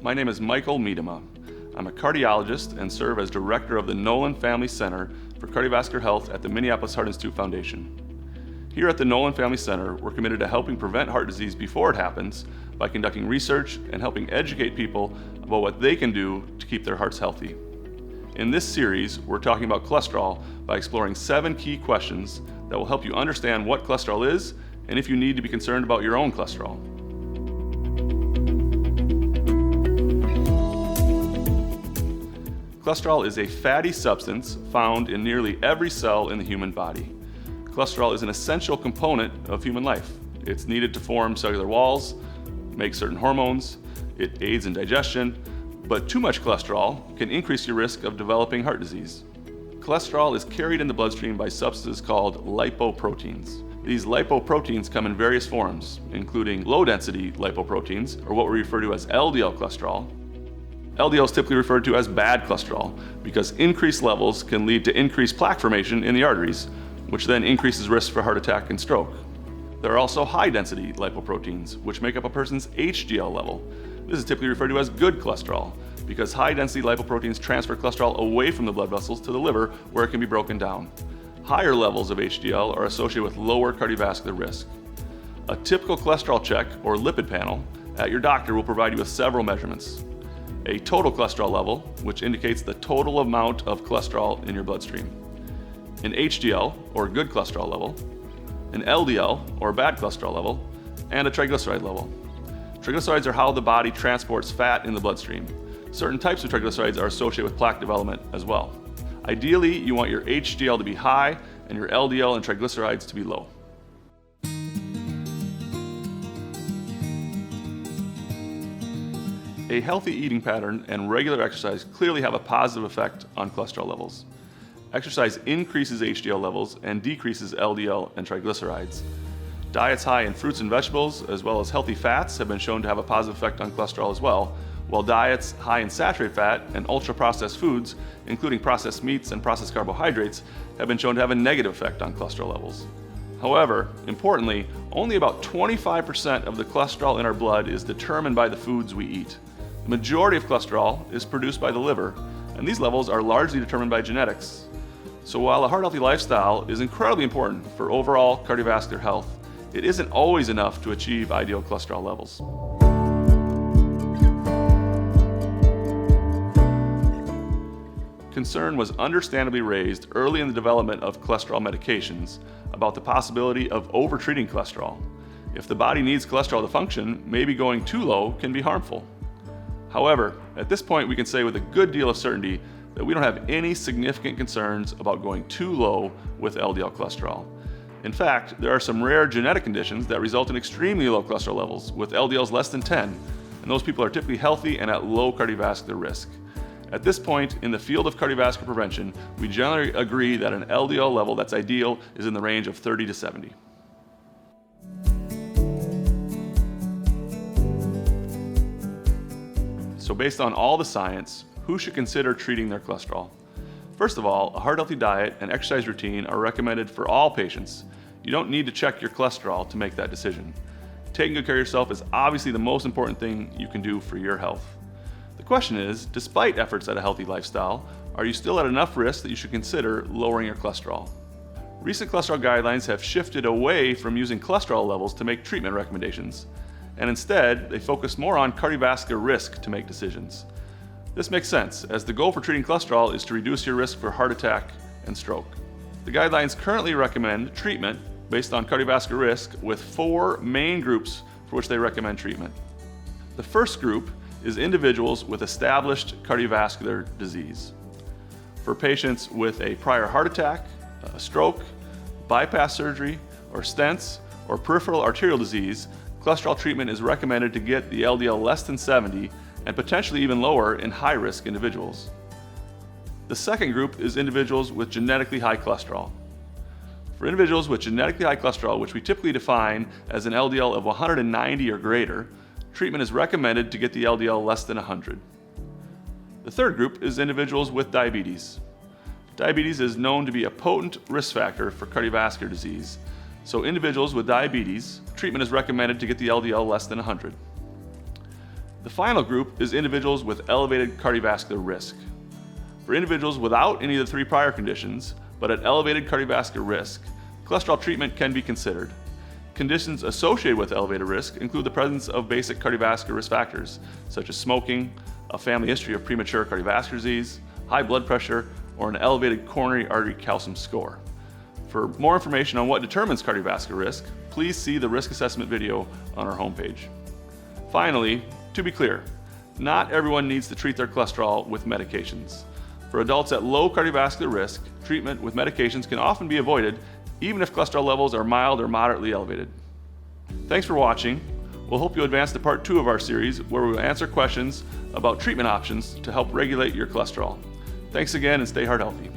My name is Michael Miedema. I'm a cardiologist and serve as director of the Nolan Family Center for Cardiovascular Health at the Minneapolis Heart Institute Foundation. Here at the Nolan Family Center, we're committed to helping prevent heart disease before it happens by conducting research and helping educate people about what they can do to keep their hearts healthy. In this series, we're talking about cholesterol by exploring 7 key questions that will help you understand what cholesterol is and if you need to be concerned about your own cholesterol. Cholesterol is a fatty substance found in nearly every cell in the human body. Cholesterol is an essential component of human life. It's needed to form cellular walls, make certain hormones, it aids in digestion, but too much cholesterol can increase your risk of developing heart disease. Cholesterol is carried in the bloodstream by substances called lipoproteins. These lipoproteins come in various forms, including low-density lipoproteins, or what we refer to as LDL cholesterol. LDL is typically referred to as bad cholesterol because increased levels can lead to increased plaque formation in the arteries, which then increases risk for heart attack and stroke. There are also high-density lipoproteins, which make up a person's HDL level. This is typically referred to as good cholesterol because high-density lipoproteins transfer cholesterol away from the blood vessels to the liver where it can be broken down. Higher levels of HDL are associated with lower cardiovascular risk. A typical cholesterol check or lipid panel at your doctor will provide you with several measurements. A total cholesterol level, which indicates the total amount of cholesterol in your bloodstream. An HDL, or good cholesterol level, an LDL, or bad cholesterol level, and a triglyceride level. Triglycerides are how the body transports fat in the bloodstream. Certain types of triglycerides are associated with plaque development as well. Ideally, you want your HDL to be high and your LDL and triglycerides to be low. A healthy eating pattern and regular exercise clearly have a positive effect on cholesterol levels. Exercise increases HDL levels and decreases LDL and triglycerides. Diets high in fruits and vegetables, as well as healthy fats, have been shown to have a positive effect on cholesterol as well, while diets high in saturated fat and ultra-processed foods, including processed meats and processed carbohydrates, have been shown to have a negative effect on cholesterol levels. However, importantly, only about 25% of the cholesterol in our blood is determined by the foods we eat. The majority of cholesterol is produced by the liver, and these levels are largely determined by genetics. So while a heart-healthy lifestyle is incredibly important for overall cardiovascular health, it isn't always enough to achieve ideal cholesterol levels. Concern was understandably raised early in the development of cholesterol medications about the possibility of over-treating cholesterol. If the body needs cholesterol to function, maybe going too low can be harmful. However, at this point we can say with a good deal of certainty that we don't have any significant concerns about going too low with LDL cholesterol. In fact, there are some rare genetic conditions that result in extremely low cholesterol levels with LDLs less than 10, and those people are typically healthy and at low cardiovascular risk. At this point in the field of cardiovascular prevention, we generally agree that an LDL level that's ideal is in the range of 30 to 70. So based on all the science, who should consider treating their cholesterol? First of all, a heart-healthy diet and exercise routine are recommended for all patients. You don't need to check your cholesterol to make that decision. Taking good care of yourself is obviously the most important thing you can do for your health. The question is, despite efforts at a healthy lifestyle, are you still at enough risk that you should consider lowering your cholesterol? Recent cholesterol guidelines have shifted away from using cholesterol levels to make treatment recommendations, and instead, they focus more on cardiovascular risk to make decisions. This makes sense, as the goal for treating cholesterol is to reduce your risk for heart attack and stroke. The guidelines currently recommend treatment based on cardiovascular risk with 4 main groups for which they recommend treatment. The first group is individuals with established cardiovascular disease. For patients with a prior heart attack, a stroke, bypass surgery, or stents, or peripheral arterial disease, cholesterol treatment is recommended to get the LDL less than 70 and potentially even lower in high-risk individuals. The second group is individuals with genetically high cholesterol. For individuals with genetically high cholesterol, which we typically define as an LDL of 190 or greater, treatment is recommended to get the LDL less than 100. The third group is individuals with diabetes. Diabetes is known to be a potent risk factor for cardiovascular disease, so individuals with diabetes, treatment is recommended to get the LDL less than 100. The final group is individuals with elevated cardiovascular risk. For individuals without any of the 3 prior conditions, but at elevated cardiovascular risk, cholesterol treatment can be considered. Conditions associated with elevated risk include the presence of basic cardiovascular risk factors, such as smoking, a family history of premature cardiovascular disease, high blood pressure, or an elevated coronary artery calcium score. For more information on what determines cardiovascular risk, please see the risk assessment video on our homepage. Finally, to be clear, not everyone needs to treat their cholesterol with medications. For adults at low cardiovascular risk, treatment with medications can often be avoided even if cholesterol levels are mild or moderately elevated. Thanks for watching. We'll hope you advance to part 2 of our series, where we will answer questions about treatment options to help regulate your cholesterol. Thanks again, and stay heart healthy.